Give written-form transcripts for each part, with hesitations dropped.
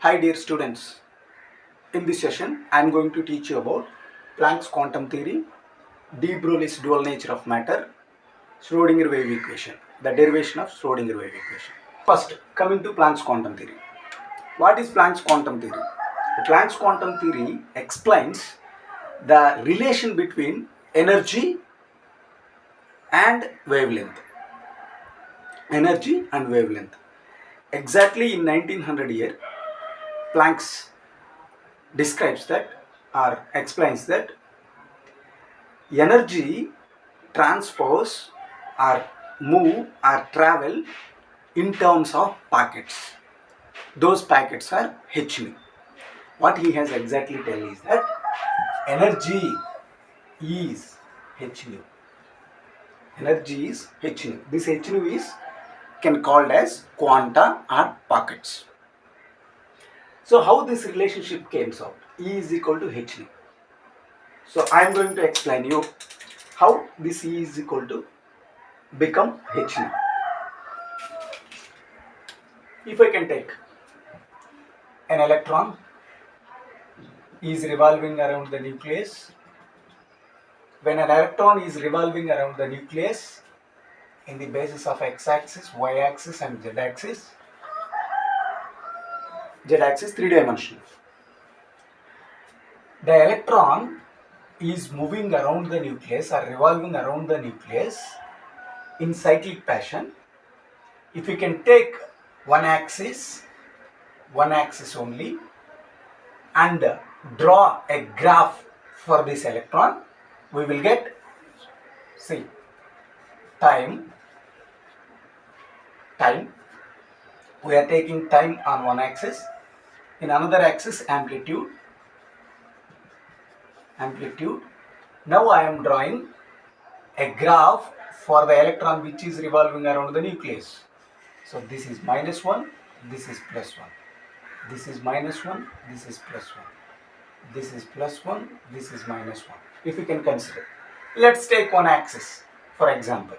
Hi dear students, in this session I am going to teach you about Planck's quantum theory, de Broglie's dual nature of matter, Schrodinger wave equation, the derivation of Schrodinger wave equation. First, coming to Planck's quantum theory. What is Planck's quantum theory? Planck's quantum theory explains the relation between energy and wavelength. Energy and wavelength. Exactly in 1900 year, Planck describes that or explains that energy transpose or move or travel in terms of packets. Those packets are hν. What he has exactly tell is that energy is hν. Energy is hν. This hν is can called as quanta or pockets. So how this relationship came out? E is equal to hν. So I am going to explain you how this E is equal to become hν. If I can take an electron is revolving around the nucleus. When an electron is revolving around the nucleus in the basis of x-axis, y-axis and z-axis, z-axis 3-dimensional. The electron is moving around the nucleus or revolving around the nucleus in cyclic fashion. If we can take one axis only and draw a graph for this electron, we will get, see, time, we are taking time on one axis, in another axis amplitude. Now I am drawing a graph for the electron which is revolving around the nucleus. So this is -1, this is +1, this is -1, this is +1, this is +1, this is -1. If you can consider, let's take one axis for example.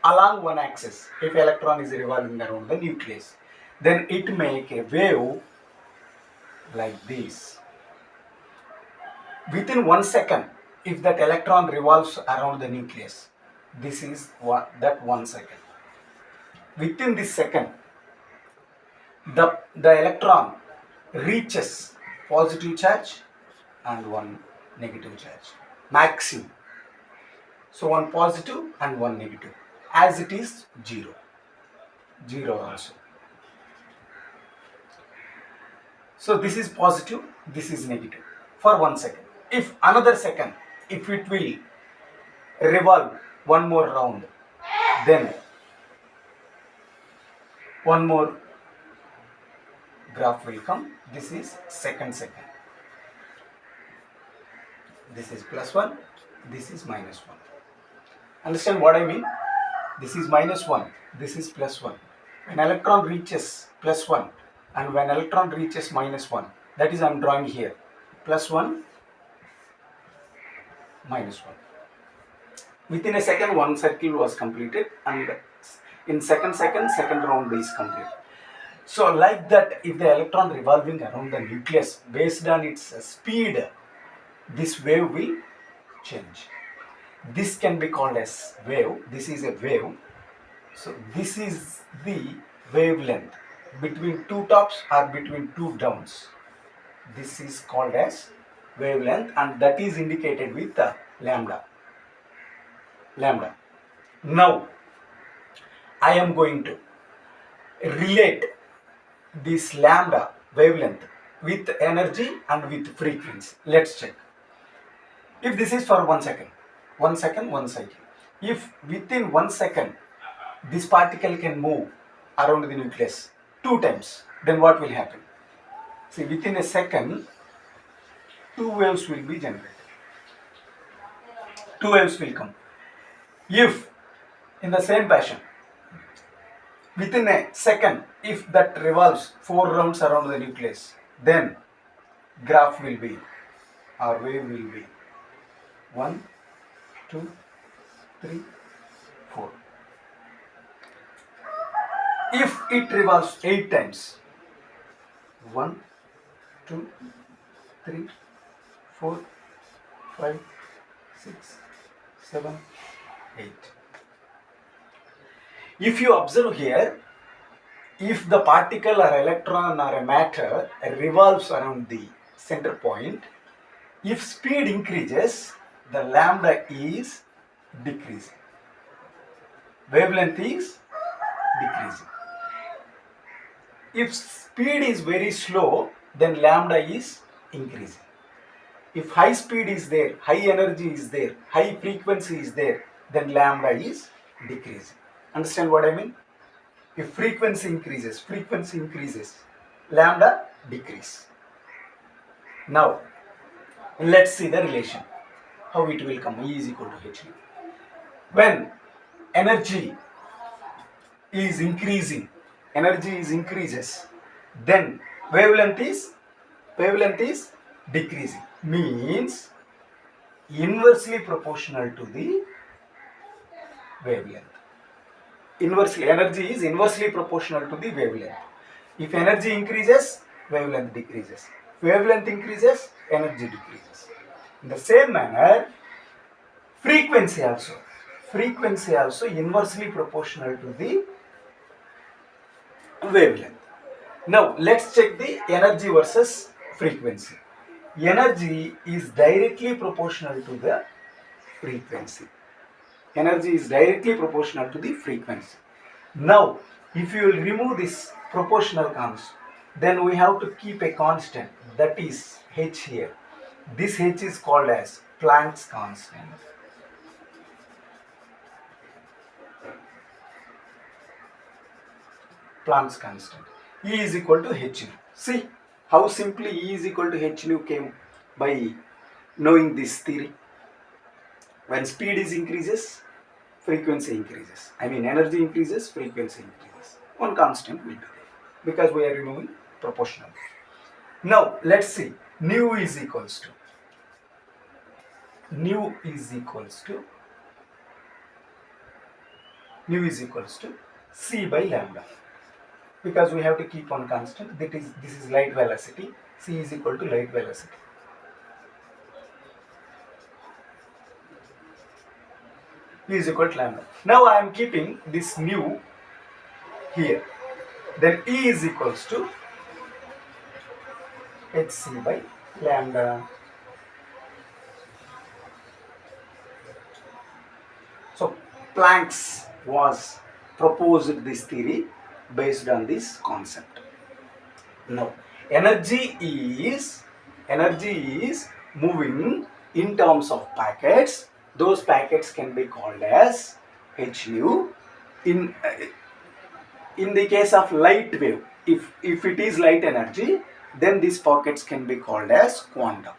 Along one axis, if electron is revolving around the nucleus, then it make a wave like this. Within 1 second, if that electron revolves around the nucleus, this is that 1 second. Within this second, the electron reaches positive charge and one negative charge, maximum. So one positive and one negative, as it is 0 also. So this is positive, this is negative for 1 second. If another second, if it will revolve one more round, then one more graph will come. This is second. This is +1, this is -1. Understand what I mean? This is -1, this is +1. When electron reaches +1 and when electron reaches -1, that is I am drawing here, +1, -1. Within a second, one circle was completed, and in second round is complete. So like that, if the electron revolving around the nucleus, based on its speed, this wave will change. This can be called as wave. This is a wave. So this is the wavelength between two tops or between two downs. This is called as wavelength, and that is indicated with lambda. Now I am going to relate this lambda wavelength with energy and with frequency. Let's check. If this is for 1 second, one cycle. If within 1 second this particle can move around the nucleus 2 times, then what will happen? See, within a second, 2 waves will be generated. 2 waves will come. If in the same fashion, within a second, if that revolves 4 rounds around the nucleus, then graph will be, or wave will be 1, 2, 3, 4. If it revolves 8 times, 1, 2, 3, 4, 5, 6, 7, 8. If you observe here, if the particle or electron or a matter revolves around the center point, if speed increases, the lambda is decreasing. Wavelength is decreasing. If speed is very slow, then lambda is increasing. If high speed is there, high energy is there, high frequency is there, then lambda is decreasing. Understand what I mean? If frequency increases, lambda decrease. Now, let's see the relation. How it will come? E is equal to h. When energy is increases, then wavelength is decreasing. Means inversely proportional to the wavelength. Energy is inversely proportional to the wavelength. If energy increases, wavelength decreases. If wavelength increases, energy decreases. In the same manner, frequency also inversely proportional to the wavelength. Now let's check the energy versus frequency. Energy is directly proportional to the frequency. Now, if you will remove this proportional constant, then we have to keep a constant, that is h here. This h is called as Planck's constant. E is equal to h nu. See how simply E is equal to h nu came by knowing this theory. When speed increases, frequency increases. Energy increases, frequency increases. One constant will be there because we are removing proportional. Now let's see. Nu is equals to c by lambda. Because we have to keep one constant. This is light velocity. C is equal to light velocity. E is equal to lambda. Now I am keeping this nu here. Then E is equals to hc by lambda. So Planck's was proposed this theory based on this concept. Now energy is moving in terms of packets. Those packets can be called as h nu. In the case of light wave, if it is light energy, then these pockets can be called as quanta.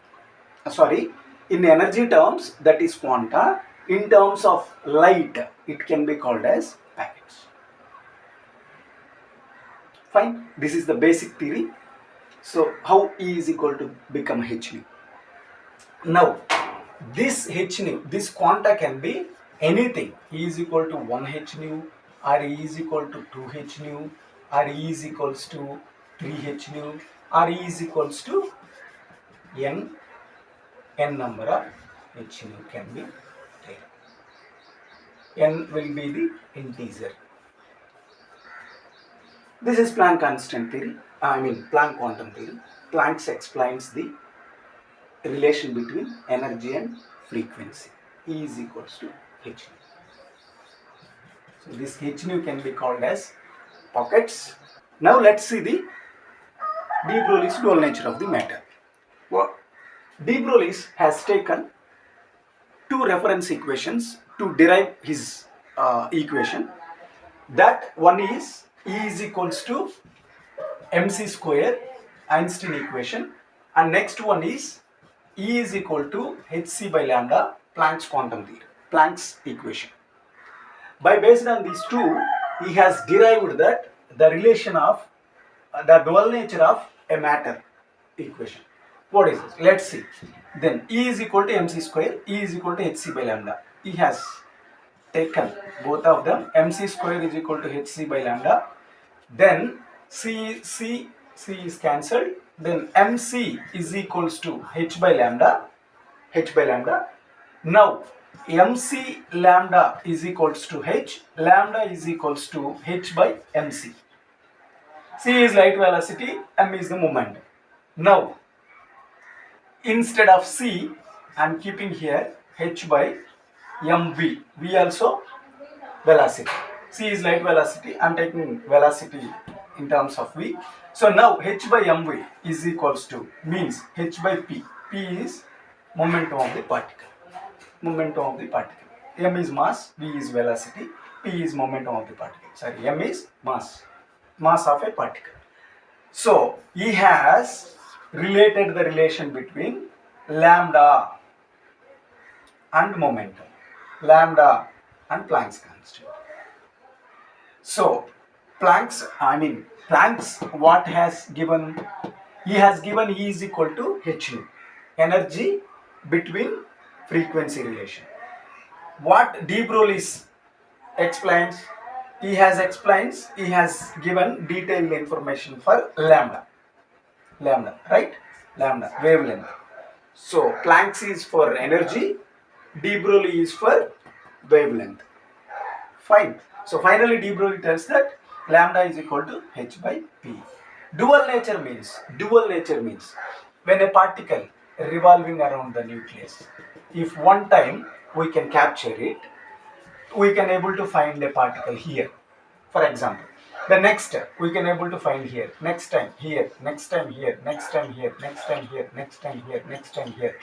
In energy terms, that is quanta. In terms of light, it can be called as packets. Fine. This is the basic theory. So how E is equal to become h nu? Now this h nu, this quanta can be anything. E is equal to 1 h nu, or E is equal to 2 h nu, or E is equals to 3 h nu, or E is equals to n number of h nu can be there. N will be the integer. This is Planck constant theory. Planck quantum theory. Planck explains the relation between energy and frequency. E is equals to h nu. So this h nu can be called as pockets. Now let's see the de Broglie's dual nature of the matter. De Broglie has taken two reference equations to derive his equation. That one is E is equals to mc square, Einstein equation, and next one is E is equal to hc by lambda, Planck's quantum theory, Planck's equation. Based on these two, he has derived that the relation of the dual nature of a matter equation. What is this? Let's see. Then E is equal to mc square, E is equal to hc by lambda. He has taken both of them. Mc square is equal to hc by lambda. Then c C is cancelled. Then mc is equals to h by lambda. Now mc lambda is equals to h. Lambda is equals to h by mc. C is light velocity, m is the moment. Now instead of c, I am keeping here h by mv. V also velocity. C is light velocity. I am taking velocity in terms of v. So now h by mv is equals to, means h by p. P is momentum of the particle. M is mass, v is velocity, p is momentum of the particle. Sorry, m is mass of a particle. So he has related the relation between lambda and momentum, lambda and Planck's constant. So Planck's what has given? He has given E is equal to h nu, energy between frequency relation. What de Broglie explains? He has given detailed information for lambda, right? Lambda, wavelength. So Planck's is for energy, de Broglie is for wavelength. Fine. So finally de Broglie tells that lambda is equal to h by p. Dual nature means when a particle revolving around the nucleus, if one time we can capture it, we can able to find a particle here, for example. The next step we can able to find here, next time here, next time here, next time here, next time here, next time here, next time here.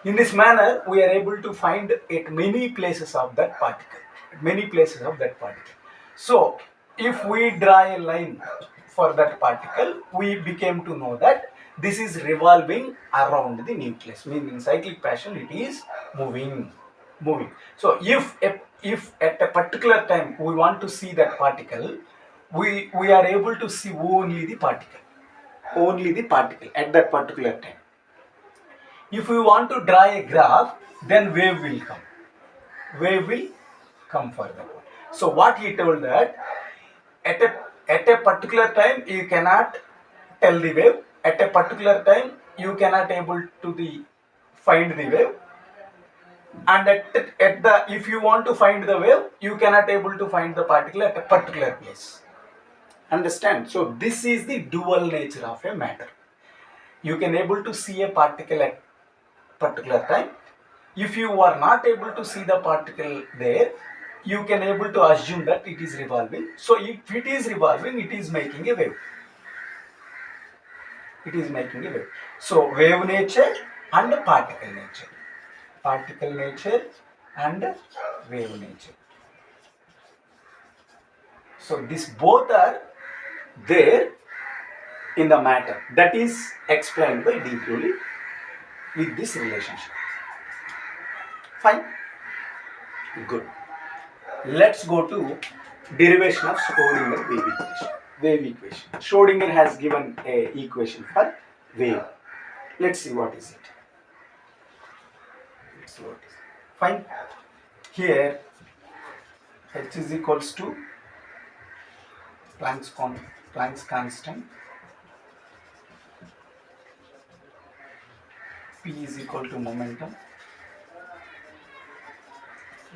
In this manner we are able to find at many places of that particle. So if we draw a line for that particle, we became to know that this is revolving around the nucleus, meaning in cyclic fashion it is moving. So if at a particular time we want to see that particle, we are able to see only the particle at that particular time. If we want to draw a graph, then wave will come for that one. So what he told that at a particular time you cannot tell the wave, at a particular time you cannot able to find the wave, and if you want to find the wave, you cannot able to find the particle at a particular place. Understand? So this is the dual nature of a matter. You can able to see a particle at particular time. If you are not able to see the particle there, you can able to assume that it is revolving. So if it is revolving, it is making a wave. So wave nature and particle nature. And wave nature. So these both are there in the matter. That is explained by de Broglie with this relationship. Fine. Good. Let's go to derivation of Schrodinger wave equation. Schrodinger has given a equation for wave. Let's see what is it. Fine. Here h is equals to Planck's constant, p is equal to momentum,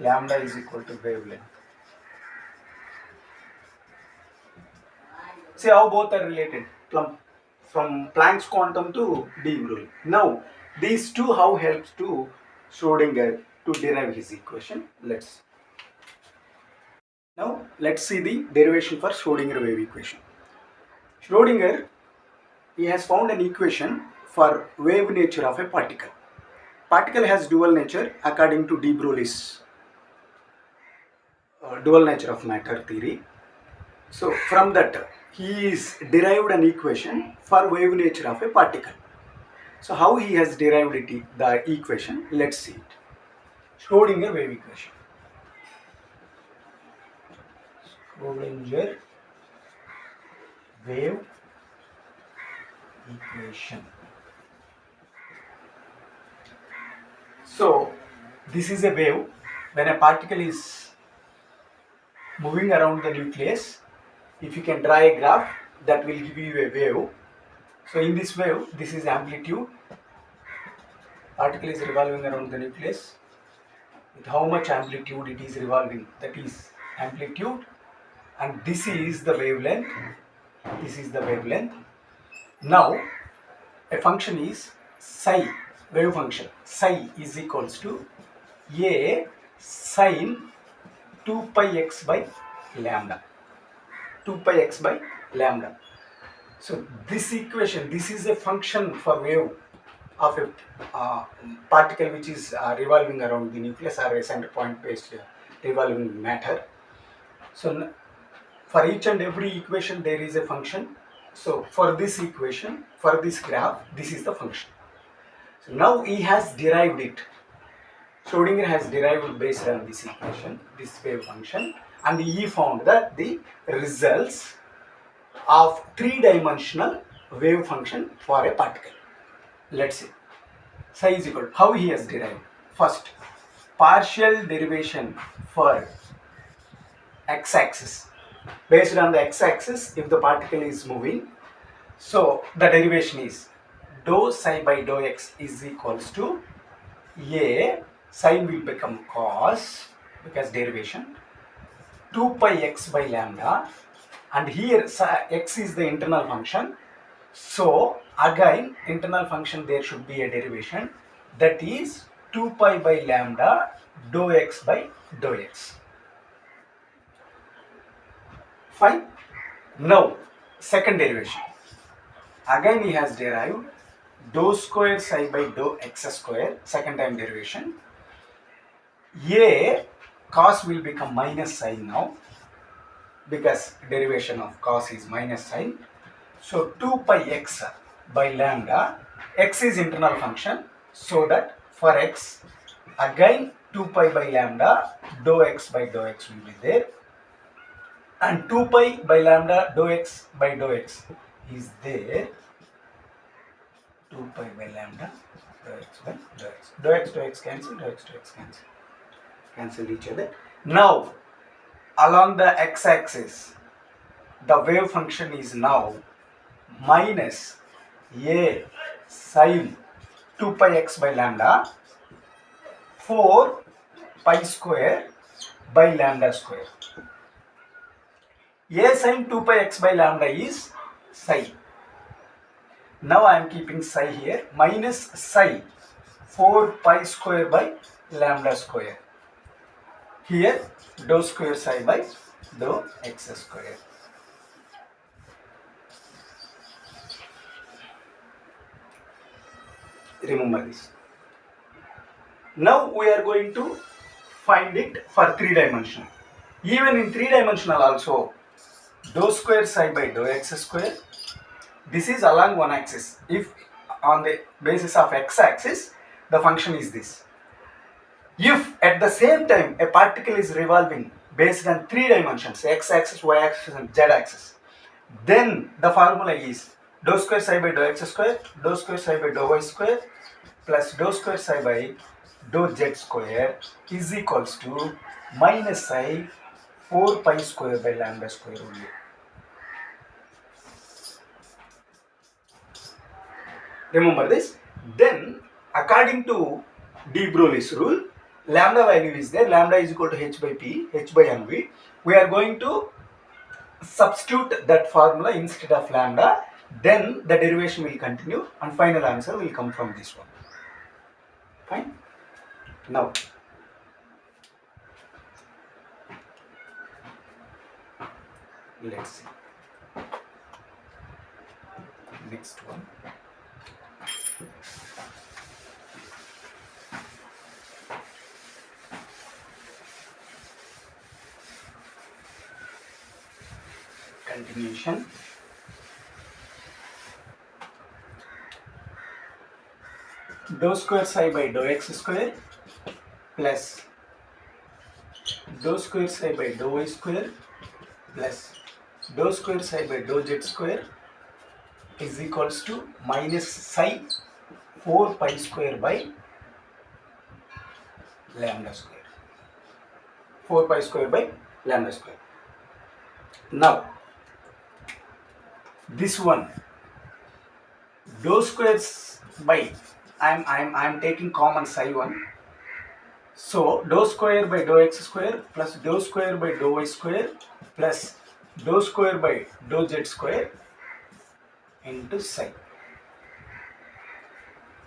lambda is equal to wavelength. See how both are related from Planck's quantum to de Broglie. Now these two how helps to Schrodinger to derive his equation. Let's see the derivation for Schrodinger wave equation. Schrodinger, he has found an equation for wave nature of a particle. Particle has dual nature according to de Broglie's dual nature of matter theory. So from that he is derived an equation for wave nature of a particle. So how he has derived the equation, let's see it. Schrodinger wave equation. Schrodinger wave equation. So this is a wave. When a particle is moving around the nucleus, if you can draw a graph, that will give you a wave. So in this wave, this is amplitude. Particle is revolving around the nucleus. With how much amplitude it is revolving, that is amplitude, and this is the wavelength. This is the wavelength. Now a function is psi, wave function psi is equals to a sine 2 pi x by lambda. 2 pi x by lambda. So this equation, this is a function for wave of a particle which is revolving around the nucleus, or a center point based revolving matter. So for each and every equation there is a function. So for this equation, for this graph, this is the function. So now he has derived it. Schrodinger has derived based on this equation, this wave function, and he found that the results of three-dimensional wave function for a particle. Let's see. Psi is equal to, how he has derived? First, partial derivation for x-axis. Based on the x-axis, if the particle is moving, so the derivation is dou psi by dou x is equals to a, sine will become cos, because derivation, 2 pi x by lambda, and here x is the internal function. So again, internal function, there should be a derivation, that is 2 pi by lambda dou x by dou x. Fine. Now second derivation, again he has derived dou square psi by dou x square, second time derivation. A cos will become minus sine now, because derivation of cos is minus sine. So 2 pi x by lambda, x is internal function, so that for x, again 2 pi by lambda dou x by dou x will be there, and 2 pi by lambda dou x by dou x is there. 2 pi by lambda dou x by dou x. Dou x cancel, dou x cancel. Cancel each other. Now along the x-axis, the wave function is now minus a sine 2 pi x by lambda 4 pi square by lambda square. A sine 2 pi x by lambda is psi. Now I am keeping psi here, minus psi 4 pi square by lambda square. Here dou square psi by dou x square. Remember this. Now we are going to find it for 3-dimensional. Even in 3-dimensional also, dou square psi by dou x square, this is along one axis. If on the basis of x-axis, the function is this. If at the same time a particle is revolving based on 3 dimensions, x-axis, y-axis and z-axis, then the formula is dou square psi by dou x square, dou square psi by dou y square, plus dou square psi by dou z square is equals to minus psi 4 pi square by lambda square only. Remember this. Then according to debroglie rule, lambda value is there, lambda is equal to h by p, h by nv. We are going to substitute that formula instead of lambda, then the derivation will continue and final answer will come from this one. Fine. Now let's see next one. Continuation. Dou square psi by dou x square plus dou square psi by dou y square plus dou square psi by dou z square is equals to minus psi 4 pi square by lambda square. 4 pi square by lambda square. Now this one dou squares by I'm taking common psi 1. So dou square by dou x square plus dou square by dou y square plus dou square by dou z square into psi.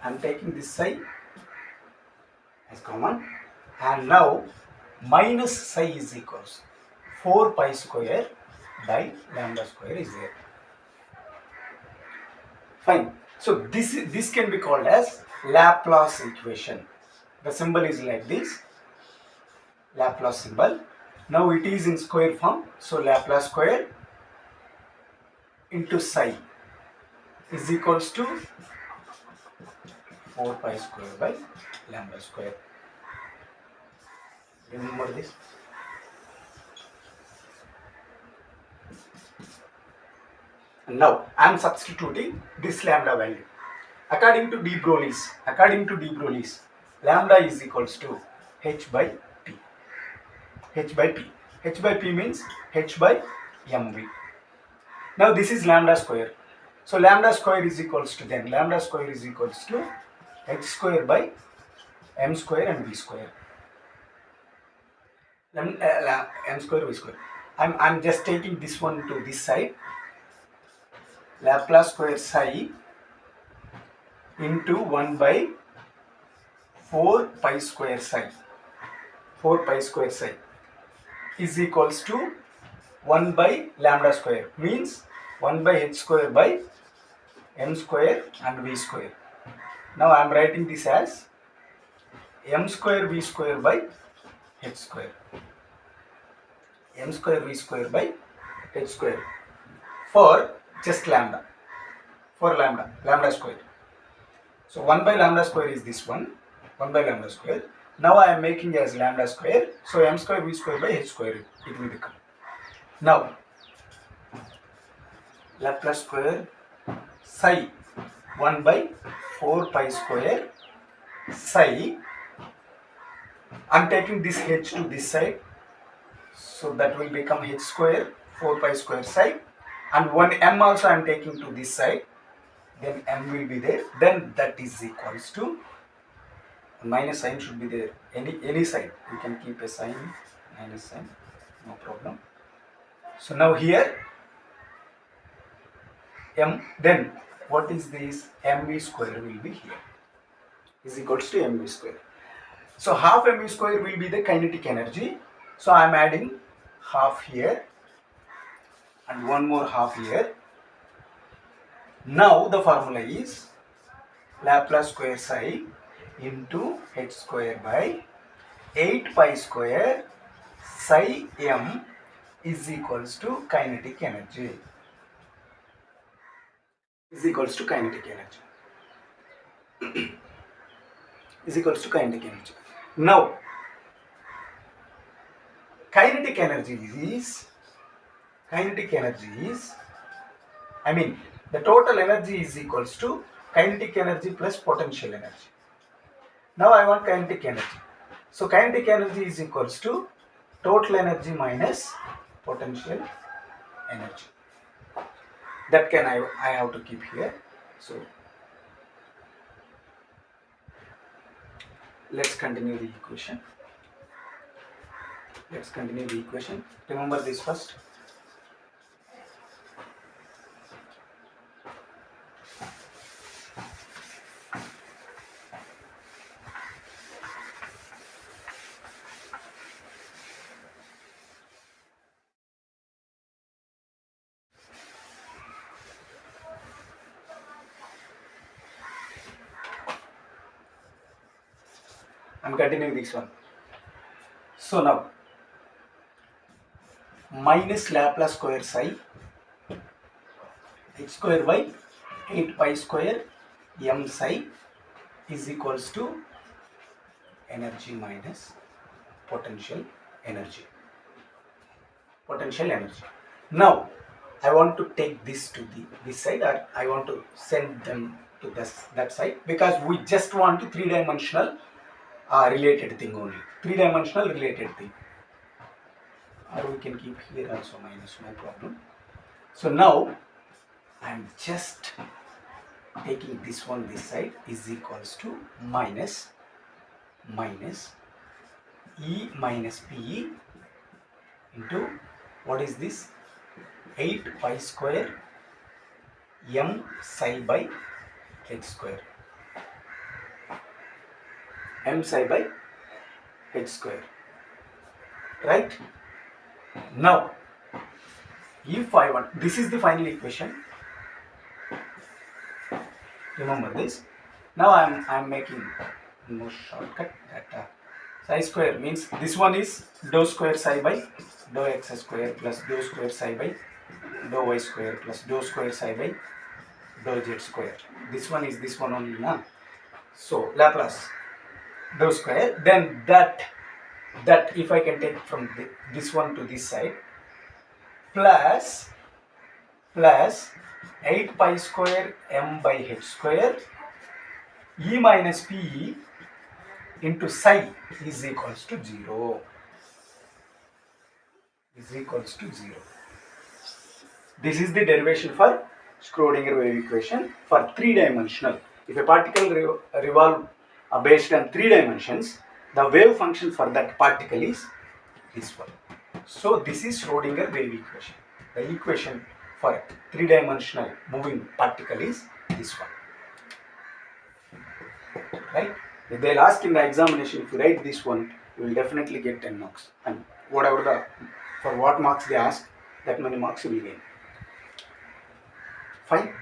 I'm taking this psi as common, and now minus psi is equals 4 pi square by lambda square is there. Fine. So this can be called as Laplace equation. The symbol is like this, Laplace symbol. Now it is in square form, so Laplace square into psi is equals to 4 pi square by lambda square. Remember this. And now I am substituting this lambda value. According to deBroglie's, lambda is equals to h by p. H by p. H by p means h by mv. Now this is lambda square. So lambda square is equals to h square by m square and v square. M square v square. I'm just taking this one to this side. Laplace square psi into 1 by 4 pi square psi. 4 pi square psi is equals to 1 by lambda square, means 1 by h square by m square and v square. Now I am writing this as m square v square by h square. M square v square by h square for just lambda. For lambda square. So 1 by lambda square is this one. 1 by lambda square. Now I am making as lambda square. So m square v square by h square it will become. Now Laplace square psi 1 by 4 pi square psi. I am taking this h to this side. So that will become h square 4 pi square psi. And one m also I am taking to this side. Then m will be there. Then that is equals to minus sign should be there. Any side you can keep a sign, minus sign, no problem. So now here m, then what is this? mv square will be here is equals to mv square. So half mv square will be the kinetic energy. So I am adding half here and one more half here. Now the formula is Laplace square psi into h square by 8 pi square psi m is equals to kinetic energy. Is equals to kinetic energy. Is equals to kinetic energy. Now kinetic energy is, I mean the total energy is equals to kinetic energy plus potential energy. Now I want kinetic energy. So kinetic energy is equals to total energy minus potential energy. That can I have to keep here. So let's continue the equation. Remember this first. I'm continuing this one. So now minus Laplace square psi h square by 8 pi square m psi is equals to energy minus potential energy. Now I want to take this to this side, or I want to send them to that side, because we just want a three-dimensional related thing only. Three-dimensional related thing. Or we can keep here also minus, no problem. So now I am just taking this one this side is equals to minus E minus PE into what is this 8 pi square m psi by h square, m psi by h square, right? Now if I want, this is the final equation, remember this. Now I'm making no shortcut that psi square means this one is dou square psi by dou x square plus dou square psi by dou y square plus dou square psi by dou z square. This one is this one only now. So Laplace dou square, then that if I can take from this one to this side plus 8 pi square m by h square E minus PE into psi is equals to 0. Is equals to 0. This is the derivation for Schrodinger wave equation for 3-dimensional. If a particle revolve based on 3 dimensions, the wave function for that particle is this one. So this is Schrodinger wave equation. The equation for 3-dimensional moving particle is this one. Right? If they'll ask in the examination, if you write this one, you will definitely get 10 marks. And whatever for what marks they ask, that many marks you will gain. Fine.